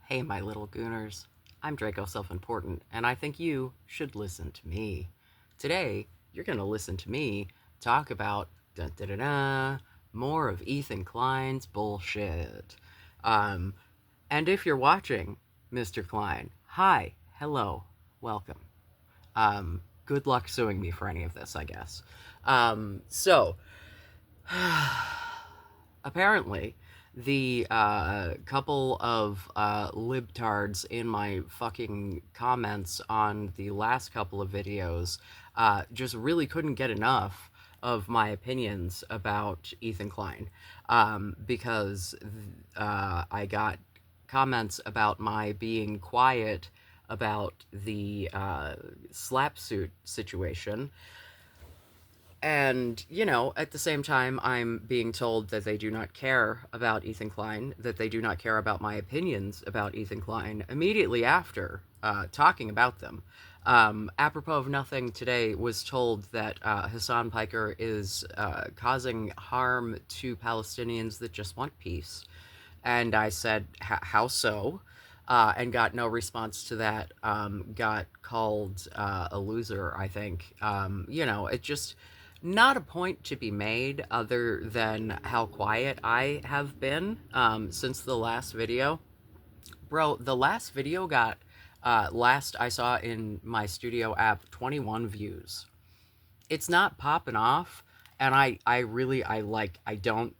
Hey, my little gooners. I'm Draco Self-Important, and I think you should listen to me. Today, you're going to listen to me talk about more of Ethan Klein's bullshit. Um, and if you're watching, Mr. Klein, hi, hello, welcome. Good luck suing me for any of this, I guess. So, apparently, the couple of libtards in my fucking comments on the last couple of videos just really couldn't get enough of my opinions about Ethan Klein because I got comments about my being quiet about the slap suit situation, and, at the same time, I'm being told that they do not care about Ethan Klein, that they do not care about my opinions about Ethan Klein immediately after talking about them. Apropos of nothing, today was told that Hassan Piker is causing harm to Palestinians that just want peace. And I said, how so? And got no response to that. Got called a loser, I think. It just not a point to be made other than how quiet I have been since the last video. Bro, the last video got, last I saw in my studio app, 21 views. It's not popping off, and I don't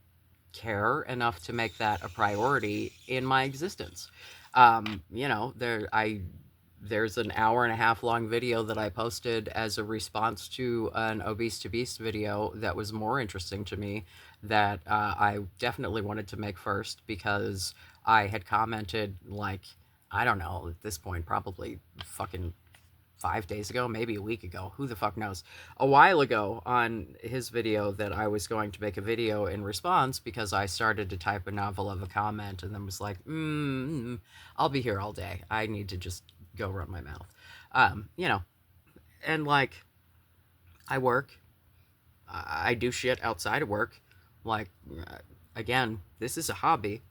care enough to make that a priority in my existence. There's an hour and a half long video that I posted as a response to an Obese to Beast video that was more interesting to me, that I definitely wanted to make first because I had commented, like, I don't know, at this point, probably fucking 5 days ago, maybe a week ago, who the fuck knows, a while ago, on his video that I was going to make a video in response because I started to type a novel of a comment and then was like, I'll be here all day. I need to just go run my mouth. Um, you know, and like, I work, I do shit outside of work. Like, again, this is a hobby.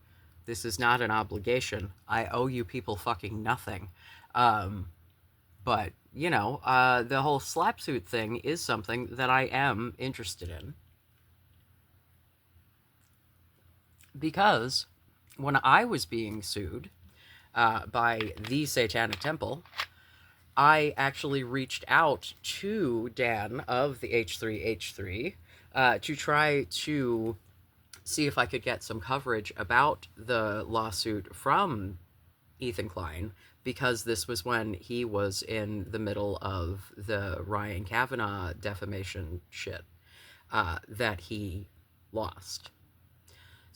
This is not an obligation. I owe you people fucking nothing. Um, But, the whole slap suit thing is something that I am interested in. Because when I was being sued by the Satanic Temple, I actually reached out to Dan of the H3H3 to try to see if I could get some coverage about the lawsuit from Ethan Klein, because this was when he was in the middle of the Ryan Kavanaugh defamation shit that he lost.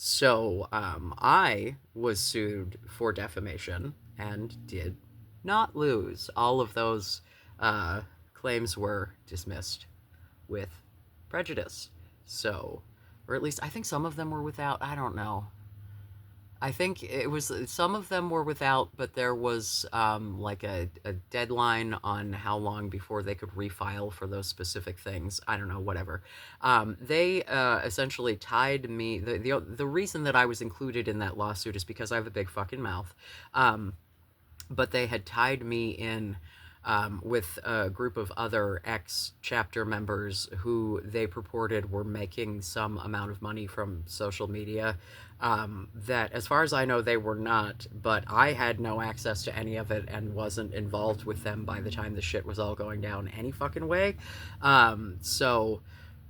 So I was sued for defamation and did not lose. All of those claims were dismissed with prejudice. So, or at least I think some of them were without, I don't know. I think it was, some of them were without, but there was like a deadline on how long before they could refile for those specific things. I don't know, whatever. They essentially tied me. The reason that I was included in that lawsuit is because I have a big fucking mouth. But they had tied me in with a group of other ex-chapter members who they purported were making some amount of money from social media, that, as far as I know, they were not, but I had no access to any of it and wasn't involved with them by the time the shit was all going down any fucking way. So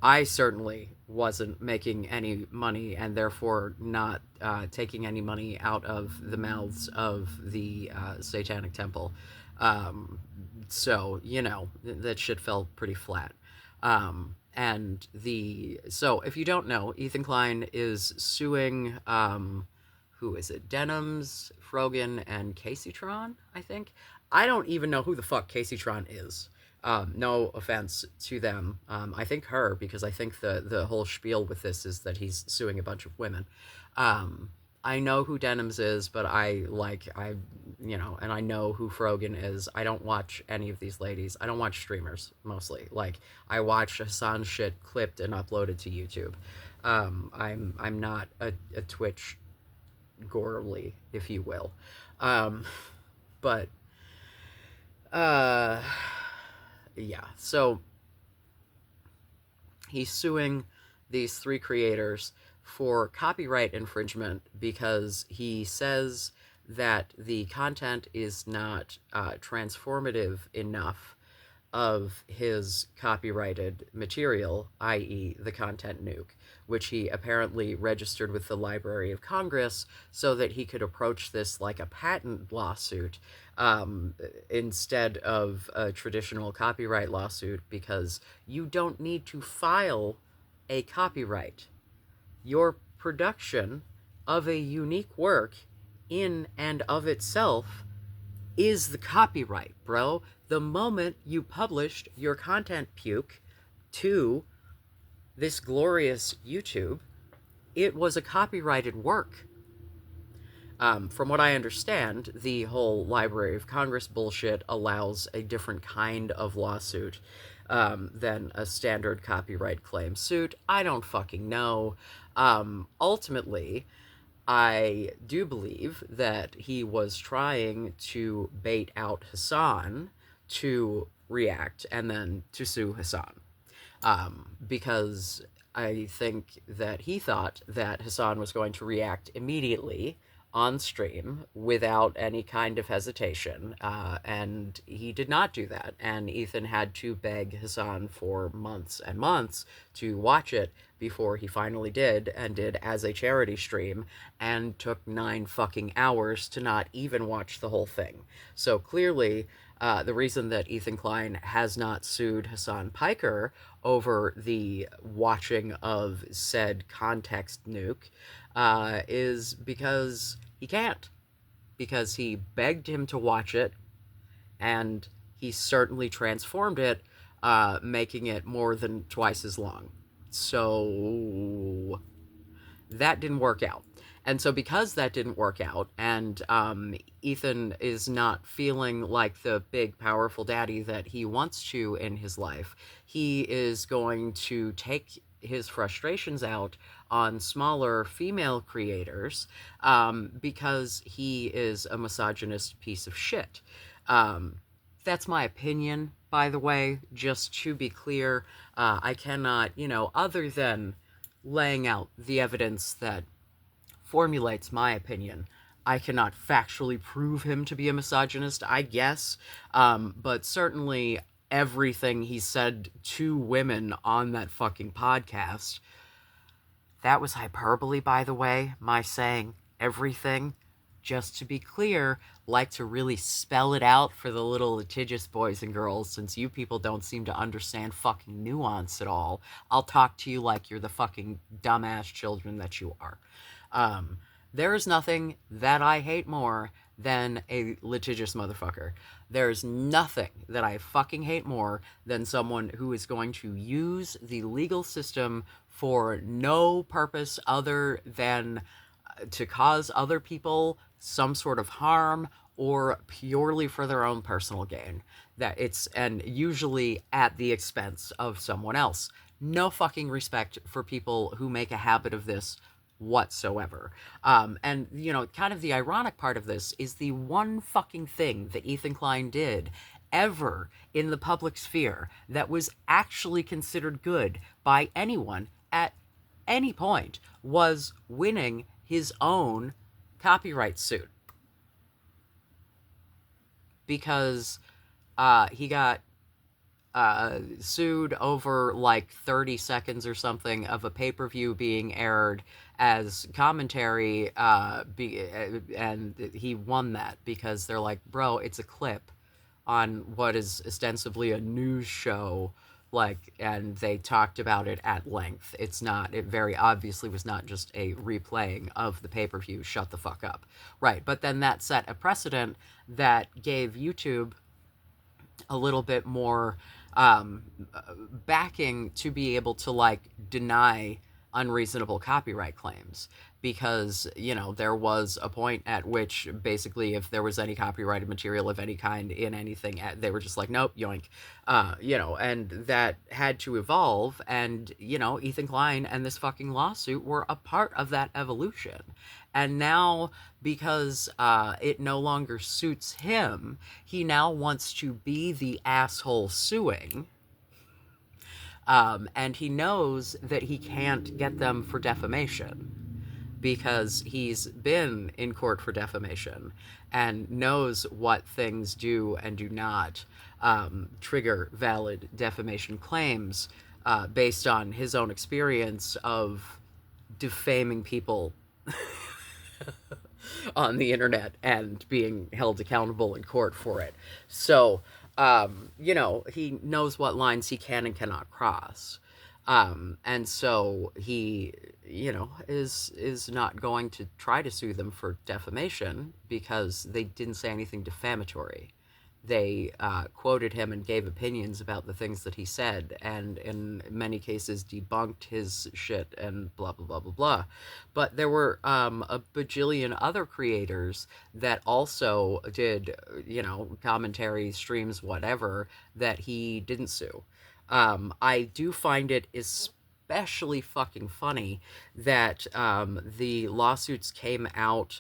I certainly wasn't making any money, and therefore not taking any money out of the mouths of the Satanic Temple. So, that shit fell pretty flat. So if you don't know, Ethan Klein is suing, who is it? Denims, Frogan, and Caseytron, I think. I don't even know who the fuck Caseytron is. No offense to them. I think her, because I think the whole spiel with this is that he's suing a bunch of women. I know who Denims is, but and I know who Frogan is. I don't watch any of these ladies. I don't watch streamers, mostly. Like, I watch Hassan shit clipped and uploaded to YouTube. I'm not a Twitch gorely, if you will. Um, but uh, yeah, so he's suing these three creators for copyright infringement because he says that the content is not transformative enough of his copyrighted material, i.e., the content nuke, which he apparently registered with the Library of Congress so that he could approach this like a patent lawsuit instead of a traditional copyright lawsuit, because you don't need to file a copyright. Your production of a unique work in and of itself is the copyright, bro. The moment you published your content puke to this glorious YouTube, it was a copyrighted work. From what I understand, the whole Library of Congress bullshit allows a different kind of lawsuit than a standard copyright claim suit. I don't fucking know. Ultimately, I do believe that he was trying to bait out Hassan to react and then to sue Hassan. Because I think that he thought that Hassan was going to react immediately on stream without any kind of hesitation, and he did not do that. And Ethan had to beg Hassan for months and months to watch it before he finally did, and did as a charity stream, and took 9 fucking hours to not even watch the whole thing. So clearly, the reason that Ethan Klein has not sued Hassan Piker over the watching of said context nuke is because he can't. Because he begged him to watch it, and he certainly transformed it, making it more than twice as long. So that didn't work out. And so, because that didn't work out, and Ethan is not feeling like the big, powerful daddy that he wants to in his life, he is going to take his frustrations out on smaller female creators because he is a misogynist piece of shit. That's my opinion, by the way, just to be clear. I cannot, other than laying out the evidence that formulates my opinion, I cannot factually prove him to be a misogynist, I guess, but certainly everything he said to women on that fucking podcast, that was hyperbole, by the way, my saying everything. Just to be clear, like to really spell it out for the little litigious boys and girls, since you people don't seem to understand fucking nuance at all. I'll talk to you like you're the fucking dumbass children that you are. There is nothing that I hate more than a litigious motherfucker. There's nothing that I fucking hate more than someone who is going to use the legal system for no purpose other than to cause other people some sort of harm, or purely for their own personal gain. And usually at the expense of someone else. No fucking respect for people who make a habit of this whatsoever. And, kind of the ironic part of this is the one fucking thing that Ethan Klein did ever in the public sphere that was actually considered good by anyone at any point was winning his own copyright suit. Because he got sued over like 30 seconds or something of a pay-per-view being aired as commentary, and he won that because they're like, bro, it's a clip on what is ostensibly a news show, and they talked about it at length. It very obviously was not just a replaying of the pay-per-view. Shut the fuck up. Right, but then that set a precedent that gave YouTube a little bit more backing to be able to deny unreasonable copyright claims, because, you know, there was a point at which basically if there was any copyrighted material of any kind in anything, they were just like, nope, yoink. You know, and that had to evolve, and, you know, Ethan Klein and this fucking lawsuit were a part of that evolution. And now, because it no longer suits him, he now wants to be the asshole suing. And he knows that he can't get them for defamation because he's been in court for defamation and knows what things do and do not trigger valid defamation claims based on his own experience of defaming people on the internet and being held accountable in court for it. So, you know, he knows what lines he can and cannot cross. And so he, you know, is not going to try to sue them for defamation because they didn't say anything defamatory. They quoted him and gave opinions about the things that he said, and in many cases debunked his shit and blah, blah, blah, blah, blah. But there were a bajillion other creators that also did, you know, commentary, streams, whatever, that he didn't sue. I do find it especially fucking funny that the lawsuits came out,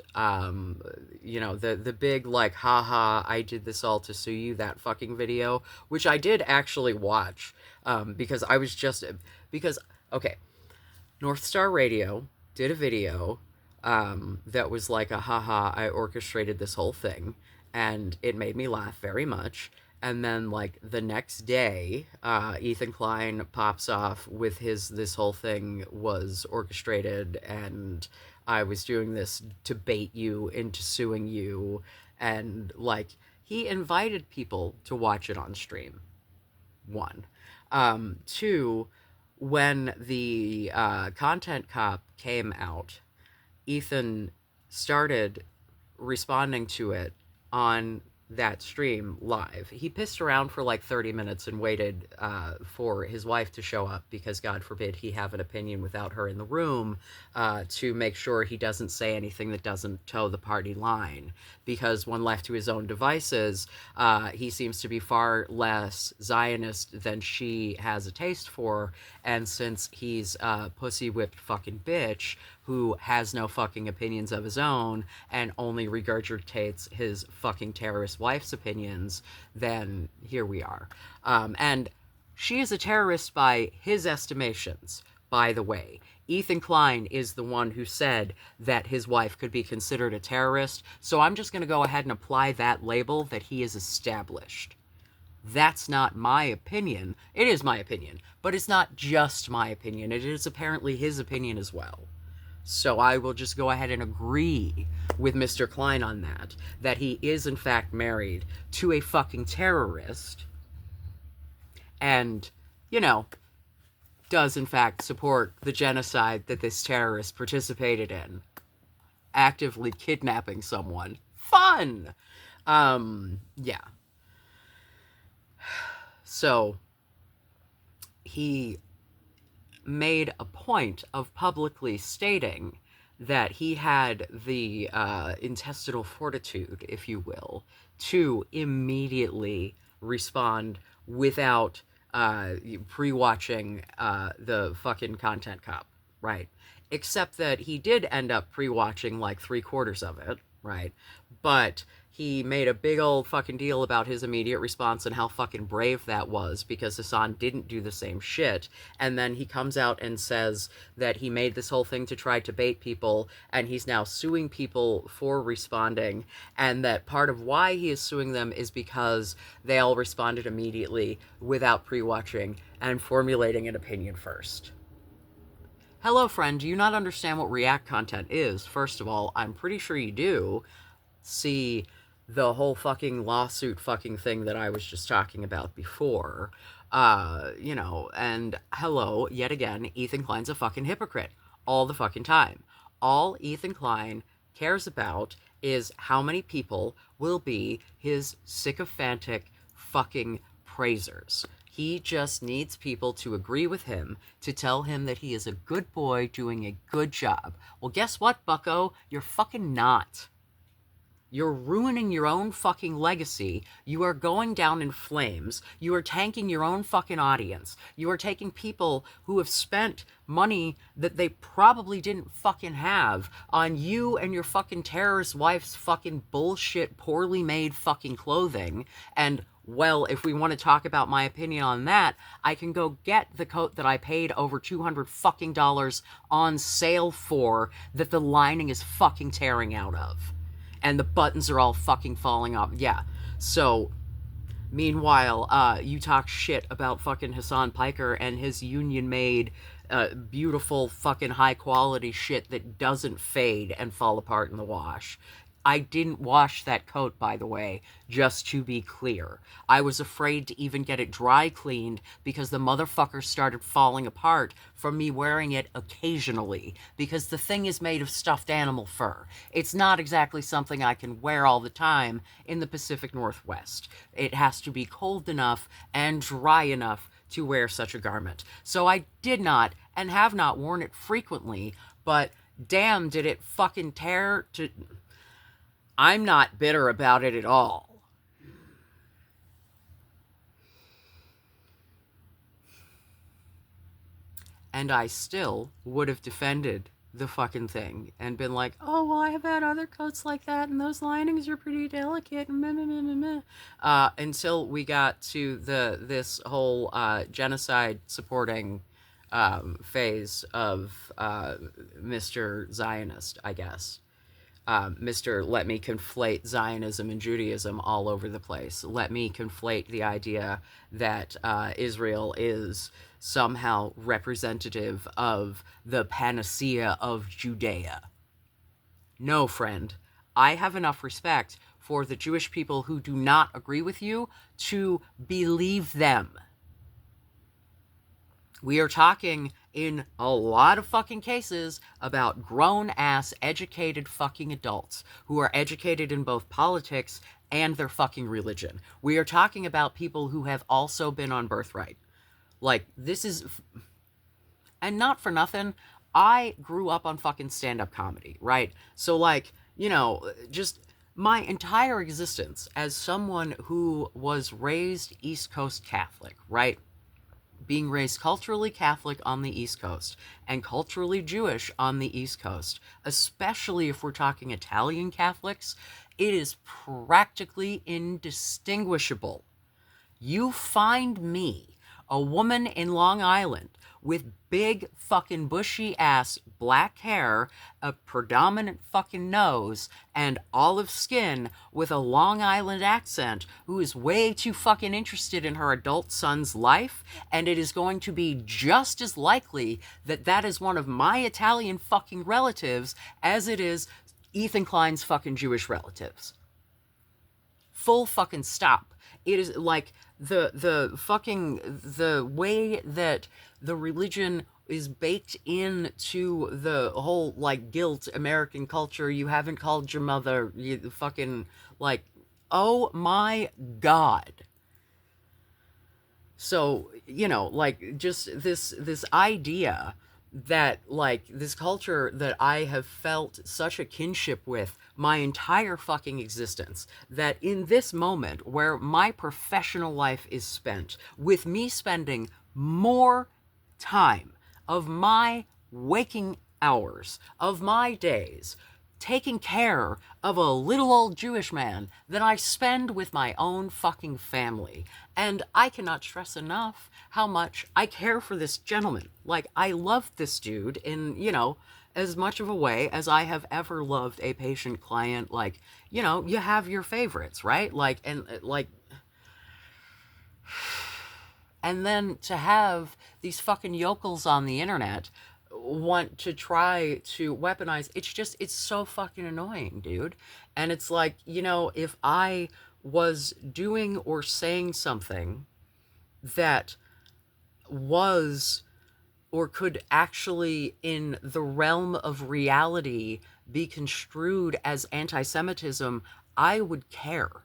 you know, the big, like, haha, I did this all to sue you, that fucking video, which I did actually watch, because I was just, because, okay, North Star Radio did a video that was like a haha, I orchestrated this whole thing, and it made me laugh very much. And then, like, the next day, Ethan Klein pops off with this whole thing was orchestrated, and I was doing this to bait you into suing you. And, like, he invited people to watch it on stream. One. Two, when the Content Cop came out, Ethan started responding to it on that stream live. He pissed around for like 30 minutes and waited for his wife to show up because, God forbid, he have an opinion without her in the room, to make sure he doesn't say anything that doesn't toe the party line. Because when left to his own devices, he seems to be far less Zionist than she has a taste for. And since he's a pussy-whipped fucking bitch who has no fucking opinions of his own and only regurgitates his fucking terrorist wife's opinions, then here we are. And she is a terrorist by his estimations, by the way. Ethan Klein is the one who said that his wife could be considered a terrorist, so I'm just going to go ahead and apply that label that he is established. That's not my opinion. It is my opinion, but it's not just my opinion. It is apparently his opinion as well. So I will just go ahead and agree with Mr. Klein on that he is in fact married to a fucking terrorist and, you know, does in fact support the genocide that this terrorist participated in, actively kidnapping someone. Fun! Yeah. So he made a point of publicly stating that he had the intestinal fortitude, if you will, to immediately respond without pre-watching the fucking Content Cop, right? Except that he did end up pre-watching like 3/4 of it, right? But he made a big old fucking deal about his immediate response and how fucking brave that was because Hassan didn't do the same shit. And then he comes out and says that he made this whole thing to try to bait people and he's now suing people for responding, and that part of why he is suing them is because they all responded immediately without pre-watching and formulating an opinion first. Hello, friend, do you not understand what React content is? First of all, I'm pretty sure you do. See the whole fucking lawsuit fucking thing that I was just talking about before. You know, and hello, yet again, Ethan Klein's a fucking hypocrite. All the fucking time. All Ethan Klein cares about is how many people will be his sycophantic fucking praisers. He just needs people to agree with him, to tell him that he is a good boy doing a good job. Well, guess what, bucko? You're fucking not. You're ruining your own fucking legacy. You are going down in flames. You are tanking your own fucking audience. You are taking people who have spent money that they probably didn't fucking have on you and your fucking terrorist wife's fucking bullshit, poorly made fucking clothing. And, well, if we want to talk about my opinion on that, I can go get the coat that I paid over $200 fucking on sale for, that the lining is fucking tearing out of. And the buttons are all fucking falling off. Yeah. So, meanwhile, you talk shit about fucking Hassan Piker and his union-made, beautiful, fucking high-quality shit that doesn't fade and fall apart in the wash. I didn't wash that coat, by the way, just to be clear. I was afraid to even get it dry cleaned because the motherfucker started falling apart from me wearing it occasionally, because the thing is made of stuffed animal fur. It's not exactly something I can wear all the time in the Pacific Northwest. It has to be cold enough and dry enough to wear such a garment. So I did not and have not worn it frequently, but damn, did it fucking tear to... I'm not bitter about it at all. And I still would have defended the fucking thing and been like, oh, well, I have had other coats like that and those linings are pretty delicate. Until we got to this whole genocide supporting phase of Mr. Zionist, I guess. Mr. Let me conflate Zionism and Judaism all over the place. Let me conflate the idea that Israel is somehow representative of the panacea of Judea. No, friend. I have enough respect for the Jewish people who do not agree with you to believe them. We are talking in a lot of fucking cases about grown-ass, educated fucking adults who are educated in both politics and their fucking religion. We are talking about people who have also been on birthright. Like, this is... And not for nothing, I grew up on fucking stand-up comedy, right? So, like, you know, just my entire existence as someone who was raised East Coast Catholic, right? Being raised culturally Catholic on the East Coast and culturally Jewish on the East Coast, especially if we're talking Italian Catholics, it is practically indistinguishable. You find me, a woman in Long Island, with big fucking bushy ass black hair, a predominant fucking nose, and olive skin with a Long Island accent, who is way too fucking interested in her adult son's life, and it is going to be just as likely that that is one of my Italian fucking relatives as it is Ethan Klein's fucking Jewish relatives. Full fucking stop. It is like the way that the religion is baked into the whole, like, guilt American culture. You haven't called your mother, you fucking, like, oh my God. So, you know, like, just this idea that, like, this culture that I have felt such a kinship with my entire fucking existence, that in this moment where my professional life is spent, with me spending more time of my waking hours, of my days, taking care of a little old Jewish man than I spend with my own fucking family. And I cannot stress enough how much I care for this gentleman. Like, I love this dude in, you know, as much of a way as I have ever loved a patient client. Like, you know, you have your favorites, right? Like, and like... And then to have these fucking yokels on the internet want to try to weaponize, it's so fucking annoying, dude. And it's like, you know, if I was doing or saying something that was or could actually, in the realm of reality, be construed as anti-Semitism, I would care.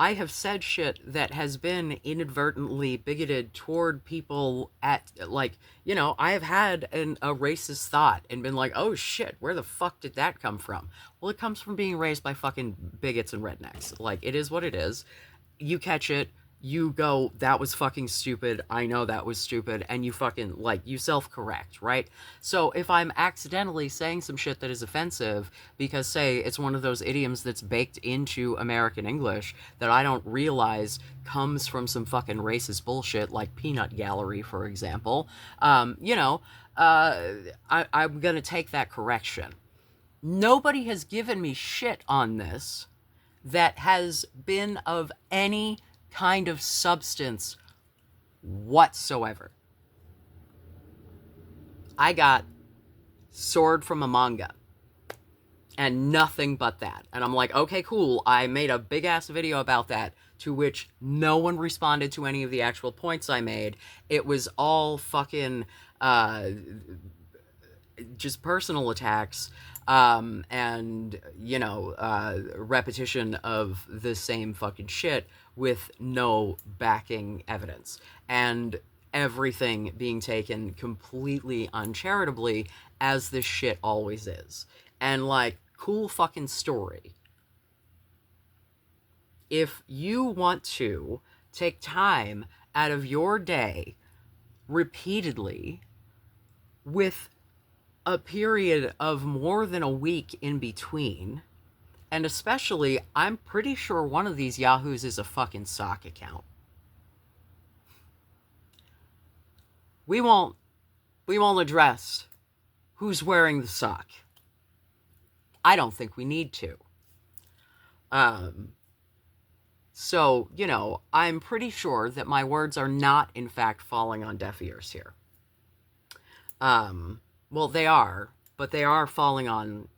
I have said shit that has been inadvertently bigoted toward people at, like, I have had a racist thought and been like, oh shit, where the fuck did that come from? Well, it comes from being raised by fucking bigots and rednecks. Like, it is what it is. You catch it, you go, that was fucking stupid, I know that was stupid, and you fucking, like, you self-correct, right? So if I'm accidentally saying some shit that is offensive because, say, it's one of those idioms that's baked into American English that I don't realize comes from some fucking racist bullshit, like peanut gallery, for example, I'm gonna take that correction. Nobody has given me shit on this that has been of any kind of substance whatsoever. I got sword from a manga and nothing but that. And I'm like, okay, cool. I made a big ass video about that, to which no one responded to any of the actual points I made. It was all fucking just personal attacks, and repetition of the same fucking shit with no backing evidence, and everything being taken completely uncharitably, as this shit always is. And, like, cool fucking story. If you want to take time out of your day repeatedly, with a period of more than a week in between, and especially, I'm pretty sure one of these yahoos is a fucking sock account. We won't address who's wearing the sock. I don't think we need to. So, I'm pretty sure that my words are not, in fact, falling on deaf ears here. Well, they are, but they are falling on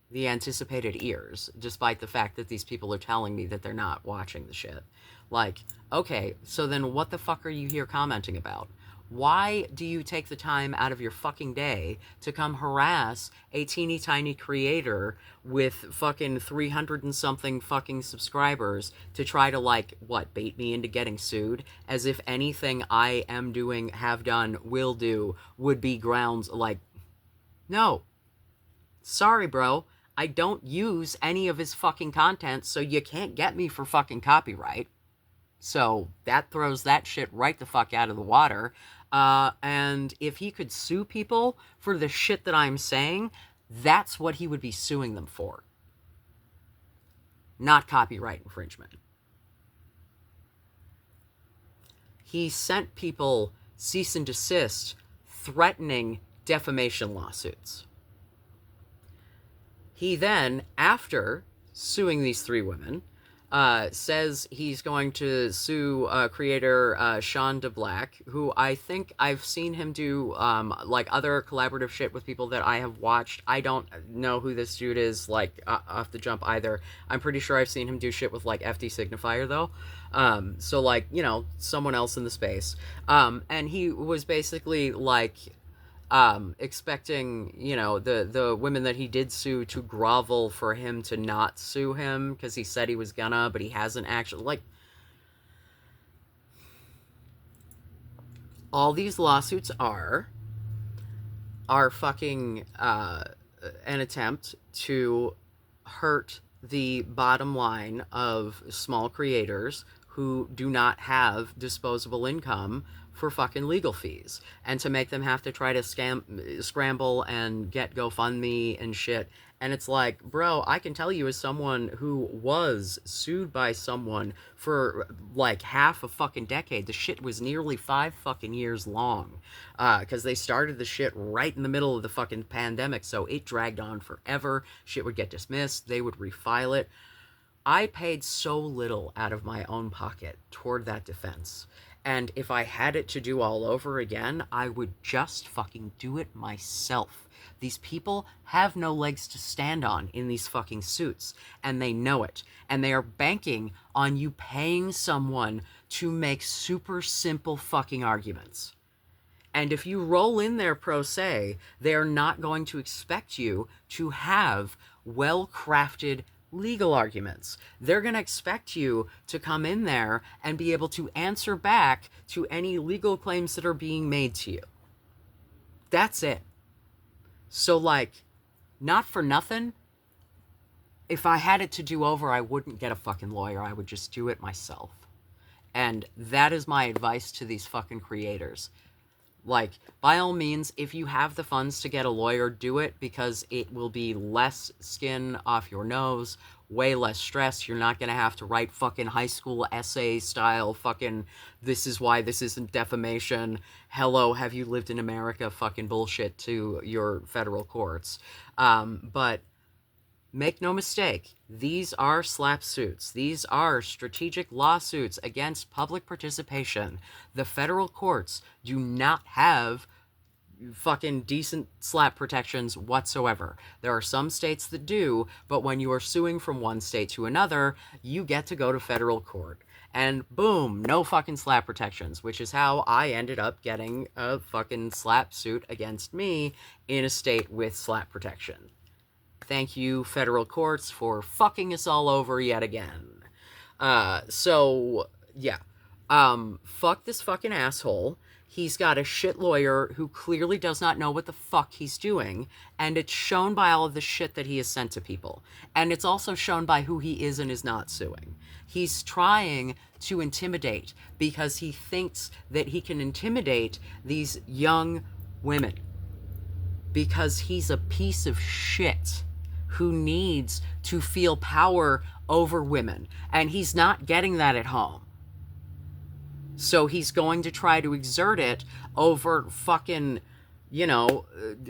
the anticipated ears, despite the fact that these people are telling me that they're not watching the shit. Like, okay, so then what the fuck are you here commenting about? Why do you take the time out of your fucking day to come harass a teeny tiny creator with fucking 300 and something fucking subscribers to try to, like, what, bait me into getting sued? As if anything I am doing, have done, will do, would be grounds, like, no. Sorry, bro. I don't use any of his fucking content, so you can't get me for fucking copyright. So that throws that shit right the fuck out of the water. And if he could sue people for the shit that I'm saying, that's what he would be suing them for. Not copyright infringement. He sent people cease and desist, threatening defamation lawsuits. He then, after suing these three women, says he's going to sue creator Sean DeBlack, who I think I've seen him do like other collaborative shit with people that I have watched. I don't know who this dude is, like, off the jump either. I'm pretty sure I've seen him do shit with, like, FD Signifier, though. So, like, someone else in the space. And he was basically, like, expecting, the women that he did sue to grovel for him to not sue him, because he said he was gonna, but he hasn't actually, like, all these lawsuits are fucking, an attempt to hurt the bottom line of small creators who do not have disposable income for fucking legal fees, and to make them have to try to scramble and get GoFundMe and shit. And it's like, bro, I can tell you, as someone who was sued by someone for, like, half a fucking decade, the shit was nearly 5 fucking years long, because they started the shit right in the middle of the fucking pandemic, so it dragged on forever. Shit would get dismissed, they would refile it. I paid so little out of my own pocket toward that defense. And if I had it to do all over again, I would just fucking do it myself. These people have no legs to stand on in these fucking suits, and they know it. And they are banking on you paying someone to make super simple fucking arguments. And if you roll in there pro se, they're not going to expect you to have well-crafted legal arguments. They're going to expect you to come in there and be able to answer back to any legal claims that are being made to you. That's it. So, like, not for nothing, if I had it to do over, I wouldn't get a fucking lawyer. I would just do it myself. And that is my advice to these fucking creators. Like, by all means, if you have the funds to get a lawyer, do it, because it will be less skin off your nose, way less stress. You're not going to have to write fucking high school essay style fucking this is why this isn't defamation, hello, have you lived in America fucking bullshit to your federal courts. But make no mistake, these are SLAPP suits. These are strategic lawsuits against public participation. The federal courts do not have fucking decent SLAPP protections whatsoever. There are some states that do, but when you are suing from one state to another, you get to go to federal court. And boom, no fucking SLAPP protections, which is how I ended up getting a fucking SLAPP suit against me in a state with SLAPP protection. Thank you, federal courts, for fucking us all over yet again. So, yeah. Fuck this fucking asshole. He's got a shit lawyer who clearly does not know what the fuck he's doing, and it's shown by all of the shit that he has sent to people. And it's also shown by who he is and is not suing. He's trying to intimidate because he thinks that he can intimidate these young women. Because he's a piece of shit who needs to feel power over women. And he's not getting that at home. So he's going to try to exert it over fucking,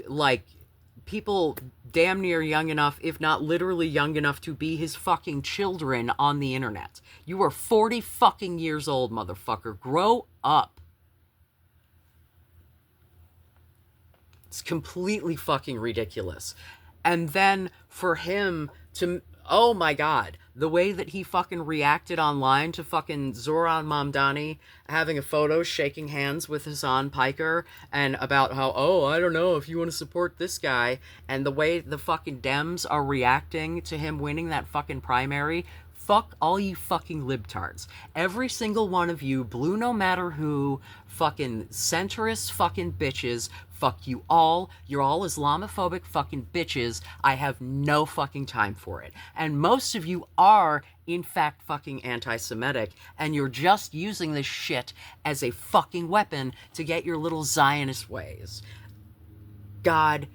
like, people damn near young enough, if not literally young enough, to be his fucking children on the internet. You are 40 fucking years old, motherfucker. Grow up. It's completely fucking ridiculous. And then for him to, oh my god, the way that he fucking reacted online to fucking Zoran Mamdani having a photo shaking hands with Hassan Piker and about how, oh, I don't know if you want to support this guy, and the way the fucking Dems are reacting to him winning that fucking primary. Fuck all you fucking libtards. Every single one of you, blue no matter who, fucking centrist fucking bitches, fuck you all. You're all Islamophobic fucking bitches. I have no fucking time for it. And most of you are, in fact, fucking anti-Semitic, and you're just using this shit as a fucking weapon to get your little Zionist ways. God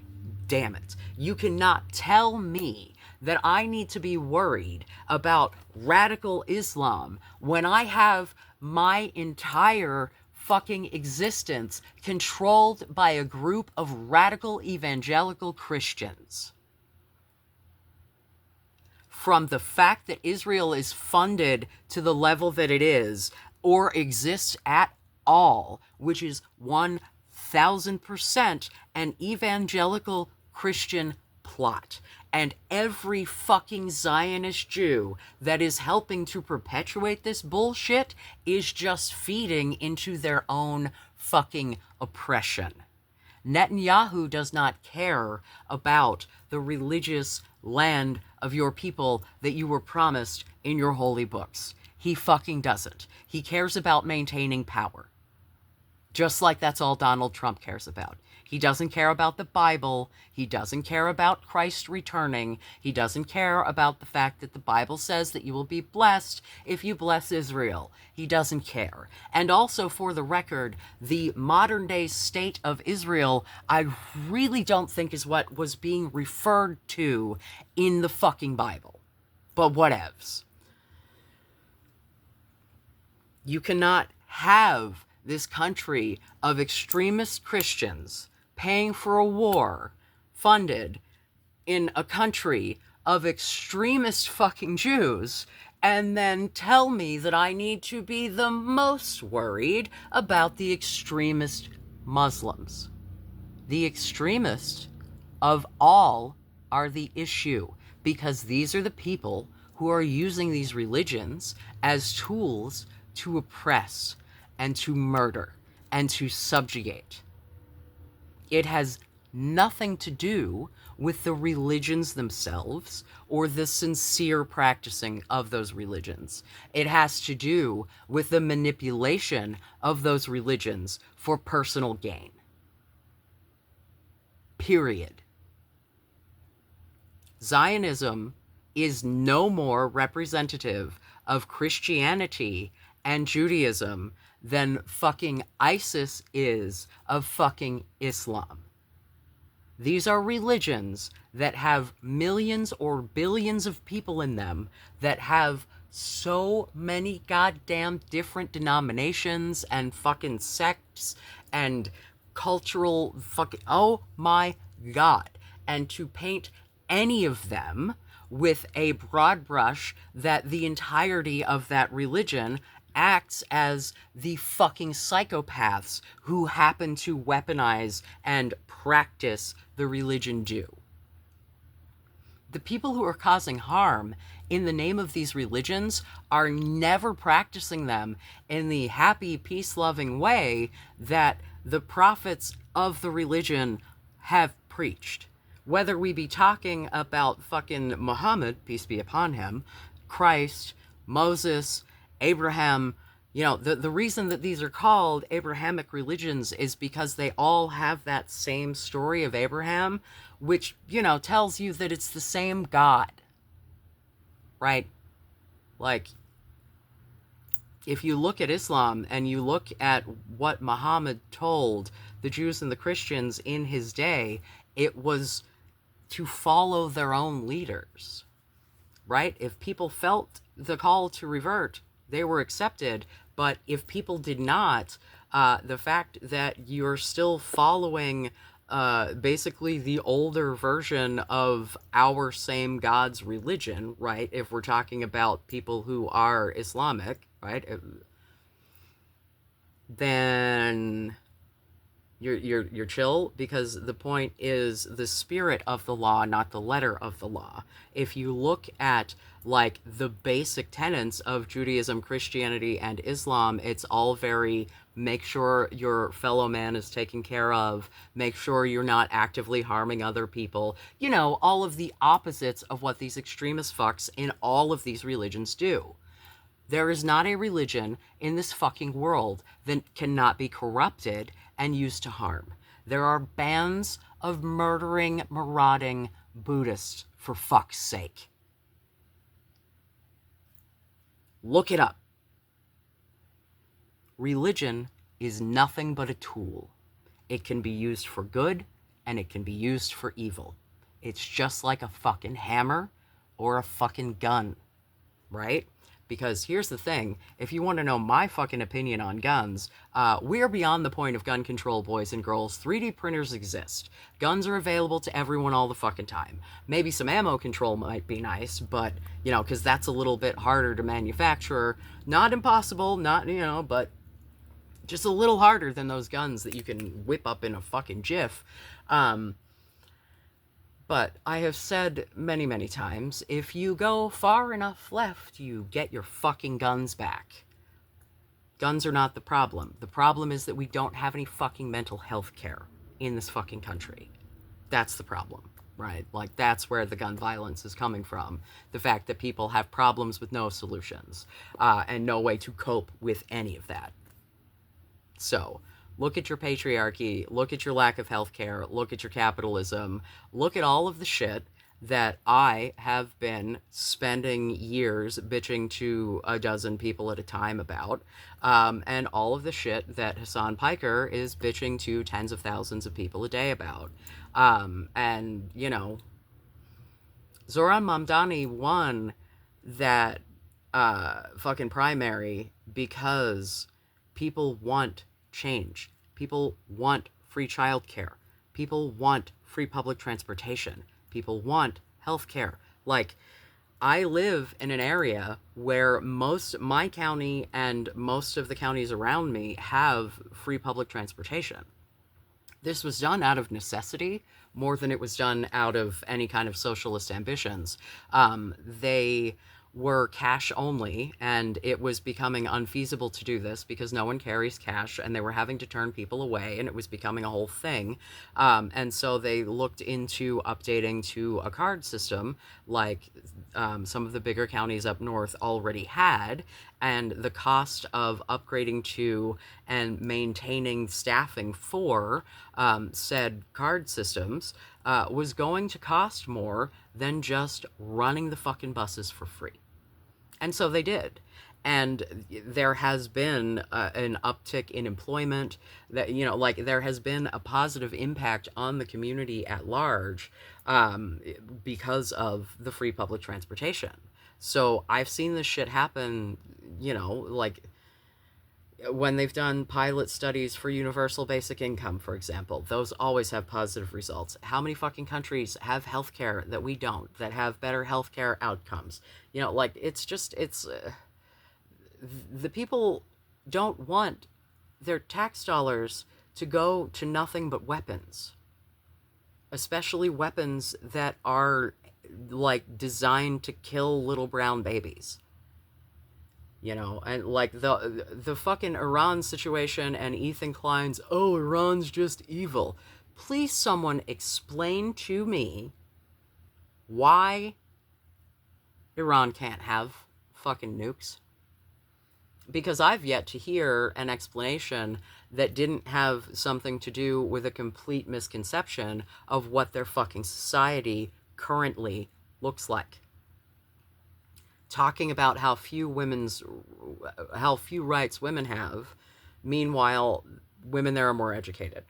damn it. You cannot tell me that I need to be worried about radical Islam when I have my entire fucking existence controlled by a group of radical evangelical Christians. From the fact that Israel is funded to the level that it is, or exists at all, which is 1000% an evangelical Christian plot. And every fucking Zionist Jew that is helping to perpetuate this bullshit is just feeding into their own fucking oppression. Netanyahu does not care about the religious land of your people that you were promised in your holy books. He fucking doesn't. He cares about maintaining power. Just like that's all Donald Trump cares about. He doesn't care about the Bible. He doesn't care about Christ returning. He doesn't care about the fact that the Bible says that you will be blessed if you bless Israel. He doesn't care. And also, for the record, the modern-day state of Israel, I really don't think is what was being referred to in the fucking Bible. But whatevs. You cannot have this country of extremist Christians paying for a war funded in a country of extremist fucking Jews and then tell me that I need to be the most worried about the extremist Muslims. The extremists of all are the issue, because these are the people who are using these religions as tools to oppress and to murder and to subjugate. It has nothing to do with the religions themselves or the sincere practicing of those religions. It has to do with the manipulation of those religions for personal gain. Period. Zionism is no more representative of Christianity and Judaism than fucking ISIS is of fucking Islam. These are religions that have millions or billions of people in them, that have so many goddamn different denominations and fucking sects and cultural fucking, oh my god. And to paint any of them with a broad brush that the entirety of that religion acts as the fucking psychopaths who happen to weaponize and practice the religion do. The people who are causing harm in the name of these religions are never practicing them in the happy, peace-loving way that the prophets of the religion have preached. Whether we be talking about fucking Muhammad, peace be upon him, Christ, Moses, Abraham, you know, the reason that these are called Abrahamic religions is because they all have that same story of Abraham, which, you know, tells you that it's the same God, right? Like, if you look at Islam and you look at what Muhammad told the Jews and the Christians in his day, it was to follow their own leaders, right? If people felt the call to revert, they were accepted. But if people did not, the fact that you're still following basically the older version of our same God's religion, right? If we're talking about people who are Islamic, right? Then you're chill, because the point is the spirit of the law, not the letter of the law. If you look at like the basic tenets of Judaism, Christianity, and Islam, it's all very make sure your fellow man is taken care of, make sure you're not actively harming other people, you know, all of the opposites of what these extremist fucks in all of these religions do. There is not a religion in this fucking world that cannot be corrupted and used to harm. There are bands of murdering, marauding Buddhists, for fuck's sake. Look it up. Religion is nothing but a tool. It can be used for good and it can be used for evil. It's just like a fucking hammer or a fucking gun, right? Because here's the thing, if you want to know my fucking opinion on guns, we're beyond the point of gun control, boys and girls. 3D printers exist. Guns are available to everyone all the fucking time. Maybe some ammo control might be nice, but, you know, because that's a little bit harder to manufacture. Not impossible, not, you know, but just a little harder than those guns that you can whip up in a fucking jiff. But I have said many, many times, if you go far enough left, you get your fucking guns back. Guns are not the problem. The problem is that we don't have any fucking mental health care in this fucking country. That's the problem, right? Like, that's where the gun violence is coming from. The fact that people have problems with no solutions, and no way to cope with any of that. So, look at your patriarchy, look at your lack of healthcare, look at your capitalism, look at all of the shit that I have been spending years bitching to a dozen people at a time about, and all of the shit that Hassan Piker is bitching to tens of thousands of people a day about. And, you know, Zoran Mamdani won that fucking primary because people want change. People want free childcare. People want free public transportation. People want health care. Like, I live in an area where my county and most of the counties around me have free public transportation. This was done out of necessity more than it was done out of any kind of socialist ambitions. They were cash only, and it was becoming unfeasible to do this because no one carries cash, and they were having to turn people away, and it was becoming a whole thing. And so they looked into updating to a card system like some of the bigger counties up north already had, and the cost of upgrading to and maintaining staffing for said card systems was going to cost more than just running the fucking buses for free. And so they did. And there has been an uptick in employment, that, you know, like there has been a positive impact on the community at large because of the free public transportation. So I've seen this shit happen, you know, like when they've done pilot studies for universal basic income, for example, those always have positive results. How many fucking countries have healthcare that we don't, that have better healthcare outcomes? You know, like it's the people don't want their tax dollars to go to nothing but weapons, especially weapons that are like designed to kill little brown babies. You know, and like the fucking Iran situation and Ethan Klein's, oh, Iran's just evil. Please, someone explain to me why Iran can't have fucking nukes. Because I've yet to hear an explanation that didn't have something to do with a complete misconception of what their fucking society currently looks like. Talking about how few rights women have. Meanwhile, women there are more educated.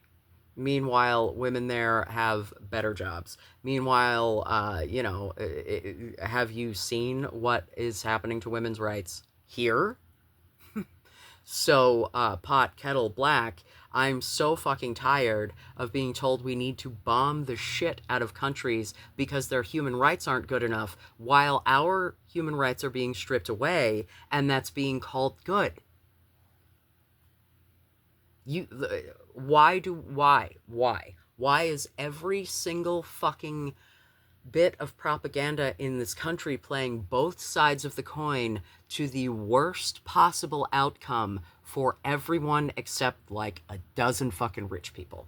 Meanwhile, women there have better jobs. Meanwhile, have you seen what is happening to women's rights here? So, pot, kettle, black, I'm so fucking tired of being told we need to bomb the shit out of countries because their human rights aren't good enough, while our human rights are being stripped away, and that's being called good. You, why is every single fucking bit of propaganda in this country playing both sides of the coin to the worst possible outcome for everyone except like a dozen fucking rich people?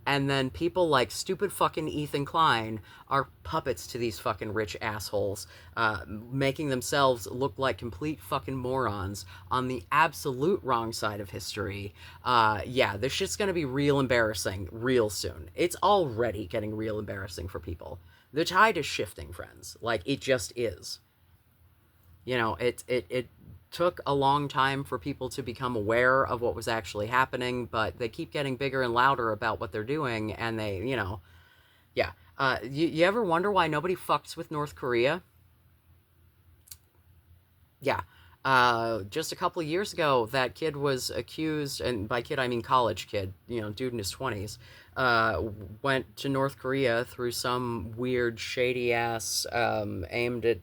And then people like stupid fucking Ethan Klein are puppets to these fucking rich assholes, making themselves look like complete fucking morons on the absolute wrong side of history. Yeah, this shit's gonna be real embarrassing real soon. It's already getting real embarrassing for people. The tide is shifting, friends. Like, it just is. You know, it took a long time for people to become aware of what was actually happening, but they keep getting bigger and louder about what they're doing, and they, you know, yeah. You ever wonder why nobody fucks with North Korea? Yeah. Just a couple of years ago, that kid was accused, and by kid I mean college kid, you know, dude in his 20s, went to North Korea through some weird, shady ass, aimed at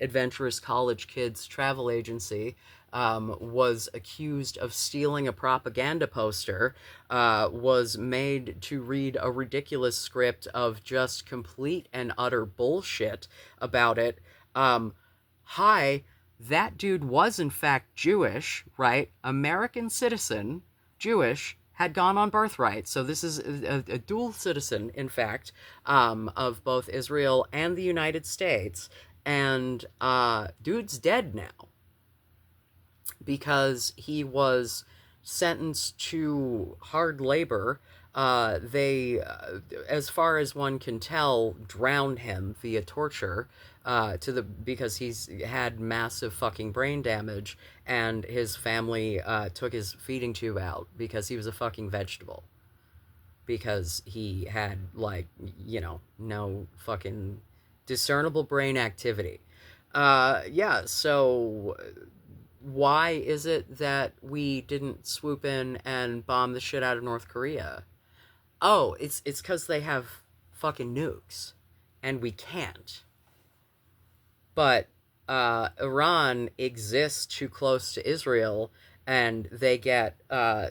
adventurous college kids travel agency, was accused of stealing a propaganda poster, was made to read a ridiculous script of just complete and utter bullshit about it. Hi, that dude was in fact Jewish, right? American citizen, Jewish, had gone on birthright. So this is a dual citizen, in fact, of both Israel and the United States. And dude's dead now because he was sentenced to hard labor. They, as far as one can tell, drowned him via torture, because he's had massive fucking brain damage, and his family took his feeding tube out because he was a fucking vegetable. Because he had, like, you know, no fucking discernible brain activity. Yeah, so why is it that we didn't swoop in and bomb the shit out of North Korea? Oh, it's because they have fucking nukes, and we can't. But Iran exists too close to Israel, and they get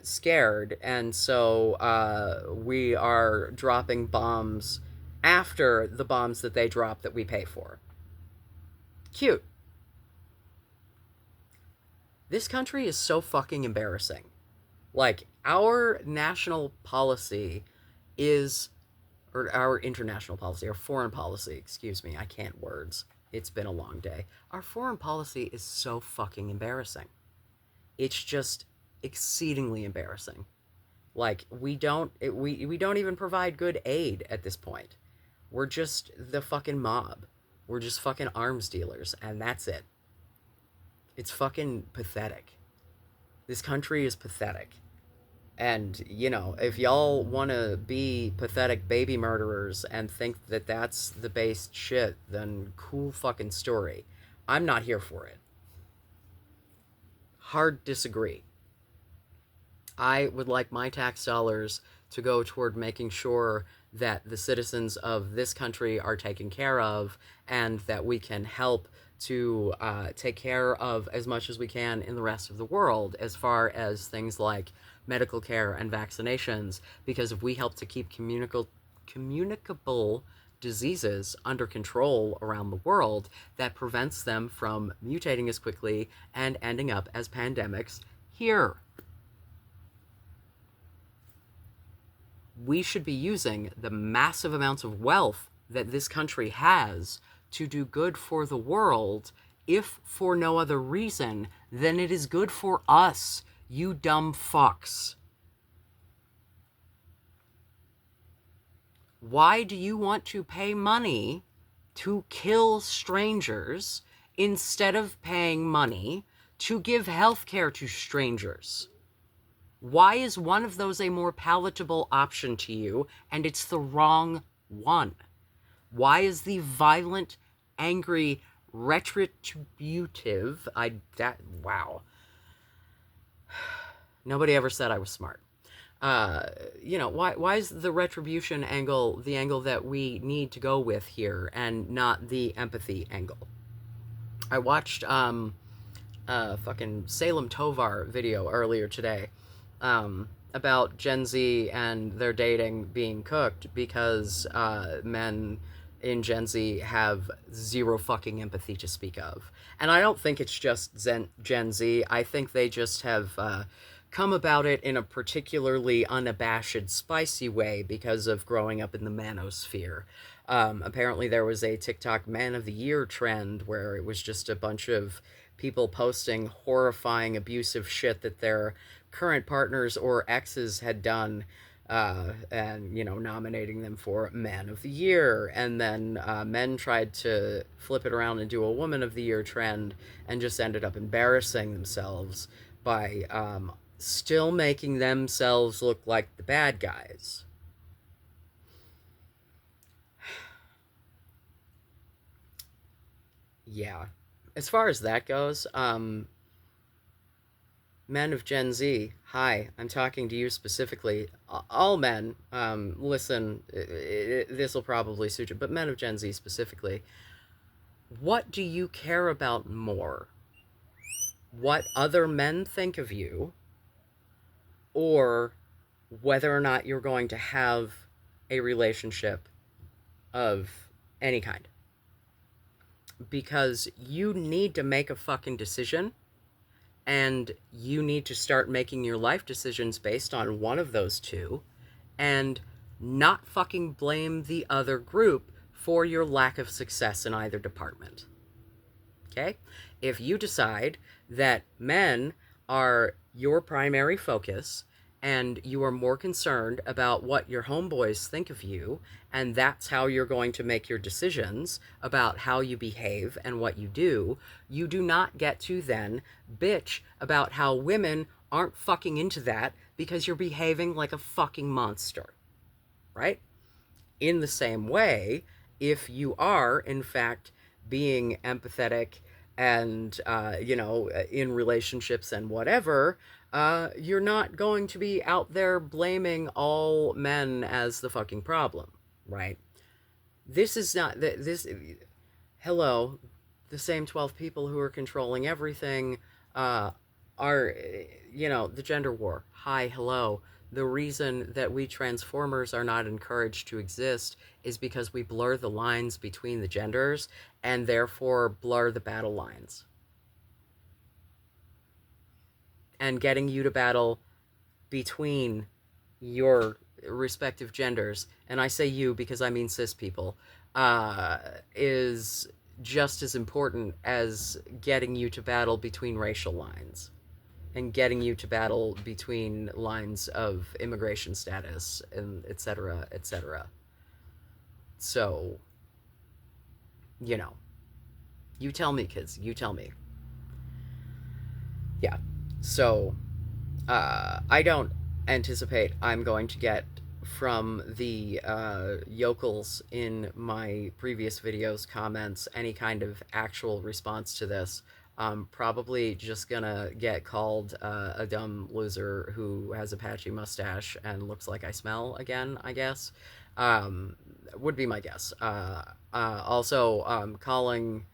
scared, and so we are dropping bombs after the bombs that they drop that we pay for. Cute. This country is so fucking embarrassing. Like, our national policy is, or our international policy, our foreign policy, excuse me, I can't words. It's been a long day. Our foreign policy is so fucking embarrassing. It's just exceedingly embarrassing. Like, we don't even provide good aid at this point. We're just the fucking mob. We're just fucking arms dealers, and that's it. It's fucking pathetic. This country is pathetic. And, you know, if y'all want to be pathetic baby murderers and think that that's the based shit, then cool fucking story. I'm not here for it. Hard disagree. I would like my tax dollars to go toward making sure that the citizens of this country are taken care of and that we can help to take care of as much as we can in the rest of the world as far as things like medical care and vaccinations, because if we help to keep communicable diseases under control around the world, that prevents them from mutating as quickly and ending up as pandemics here. We should be using the massive amounts of wealth that this country has to do good for the world, if for no other reason than it is good for us, you dumb fucks. Why do you want to pay money to kill strangers instead of paying money to give health care to strangers? Why is one of those a more palatable option to you, and it's the wrong one? Why is the violent, angry, retributive, wow. Nobody ever said I was smart. Why is the retribution angle the angle that we need to go with here and not the empathy angle? I watched fucking Salem Tovar video earlier today about Gen Z and their dating being cooked because men in Gen Z have zero fucking empathy to speak of. And I don't think it's just Gen Z. I think they just have come about it in a particularly unabashed, spicy way because of growing up in the manosphere. Apparently there was a TikTok Man of the Year trend where it was just a bunch of people posting horrifying, abusive shit that their current partners or exes had done, and, you know, nominating them for Man of the Year. And then men tried to flip it around and do a Woman of the Year trend and just ended up embarrassing themselves by still making themselves look like the bad guys. Yeah. As far as that goes, men of Gen Z, hi, I'm talking to you specifically. All men, listen, this will probably suit you, but men of Gen Z specifically, what do you care about more? What other men think of you, or whether or not you're going to have a relationship of any kind? Because you need to make a fucking decision, and you need to start making your life decisions based on one of those two, and not fucking blame the other group for your lack of success in either department. Okay? If you decide that men are your primary focus and you are more concerned about what your homeboys think of you, and that's how you're going to make your decisions about how you behave and what you do not get to then bitch about how women aren't fucking into that because you're behaving like a fucking monster, right? In the same way, if you are, in fact, being empathetic and, in relationships and whatever, you're not going to be out there blaming all men as the fucking problem, right? This is not, hello, the same 12 people who are controlling everything are, the gender war. Hi, hello. The reason that we Transformers are not encouraged to exist is because we blur the lines between the genders and therefore blur the battle lines. And getting you to battle between your respective genders, and I say you because I mean cis people, is just as important as getting you to battle between racial lines and getting you to battle between lines of immigration status and etc. etc. So, you know, you tell me, kids, you tell me. Yeah. So, I don't anticipate I'm going to get from the yokels in my previous videos comments any kind of actual response to this. I'm probably just gonna get called a dumb loser who has a patchy mustache and looks like I smell again, I guess. Um, would be my guess. Also, calling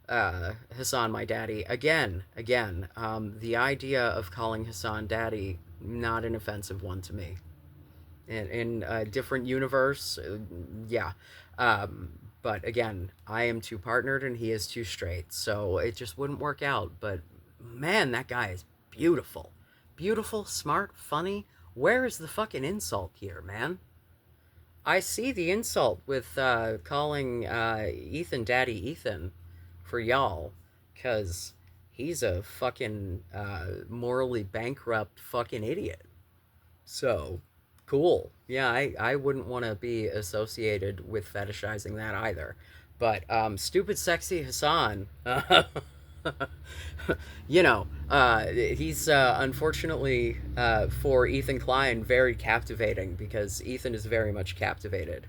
Hassan my daddy again. The idea of calling Hassan daddy, not an offensive one to me. In a different universe, yeah. But again, I am too partnered and he is too straight, so it just wouldn't work out. But man, that guy is beautiful. Beautiful, smart, funny. Where is the fucking insult here, man? I see the insult with calling Ethan Daddy Ethan for y'all, because he's a fucking morally bankrupt fucking idiot. So, cool. Yeah, I wouldn't want to be associated with fetishizing that either. But stupid sexy Hassan, he's unfortunately for Ethan Klein very captivating because Ethan is very much captivated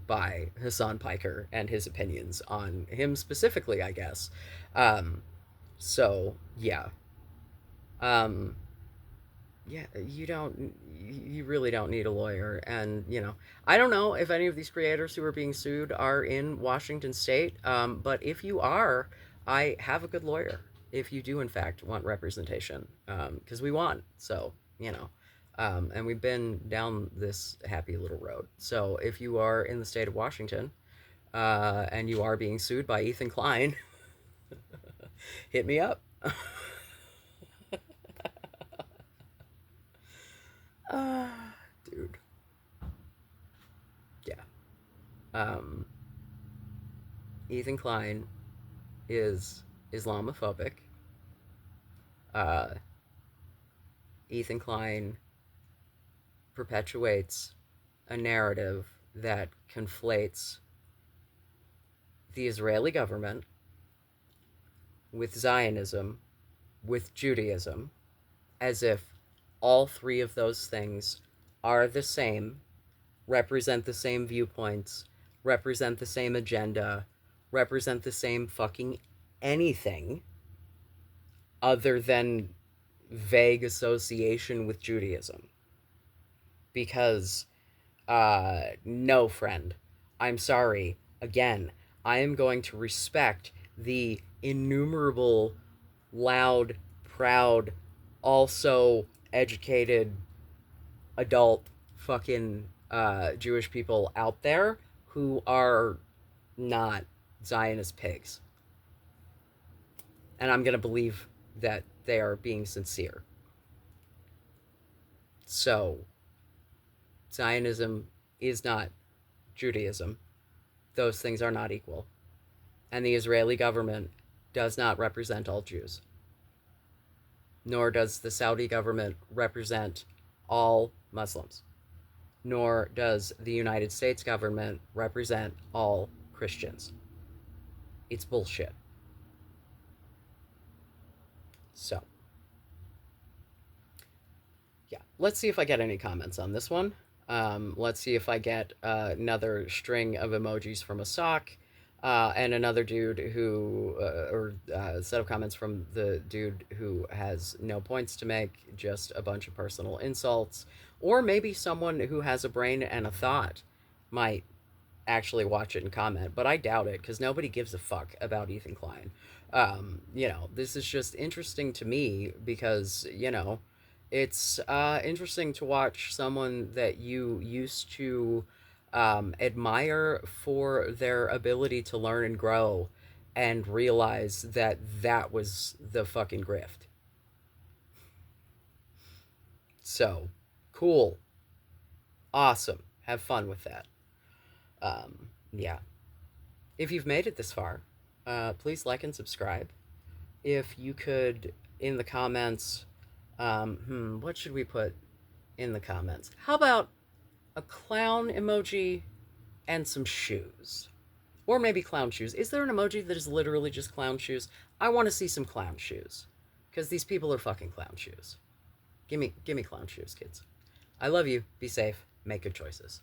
by Hassan Piker and his opinions on him specifically, I guess. Um, so yeah, um, yeah, you really don't need a lawyer, and I don't know if any of these creators who are being sued are in Washington State, but if you are, I have a good lawyer. If you do in fact want representation, because we want, so and we've been down this happy little road. So if you are in the state of Washington, and you are being sued by Ethan Klein, hit me up. Dude, yeah. Um, Ethan Klein is Islamophobic. Uh, Ethan Klein perpetuates a narrative that conflates the Israeli government with Zionism, with Judaism, as if all three of those things are the same, represent the same viewpoints, represent the same agenda, represent the same fucking anything other than vague association with Judaism. Because, no, friend, I'm sorry. Again, I am going to respect the innumerable, loud, proud, also educated, adult fucking Jewish people out there who are not Zionist pigs. And I'm going to believe that they are being sincere. So, Zionism is not Judaism. Those things are not equal. And the Israeli government does not represent all Jews. Nor does the Saudi government represent all Muslims. Nor does the United States government represent all Christians. It's bullshit. So, yeah, let's see if I get any comments on this one. Let's see if I get another string of emojis from a sock, and another dude who, or set of comments from the dude who has no points to make, just a bunch of personal insults, or maybe someone who has a brain and a thought might actually watch it and comment, but I doubt it because nobody gives a fuck about Ethan Klein. This is just interesting to me because, It's interesting to watch someone that you used to admire for their ability to learn and grow and realize that that was the fucking grift. So, cool. Awesome. Have fun with that. Yeah. If you've made it this far, please like and subscribe. If you could, in the comments, what should we put in the comments? How about a clown emoji and some shoes? Or maybe clown shoes. Is there an emoji that is literally just clown shoes? I want to see some clown shoes. Because these people are fucking clown shoes. Give me clown shoes, kids. I love you. Be safe. Make good choices.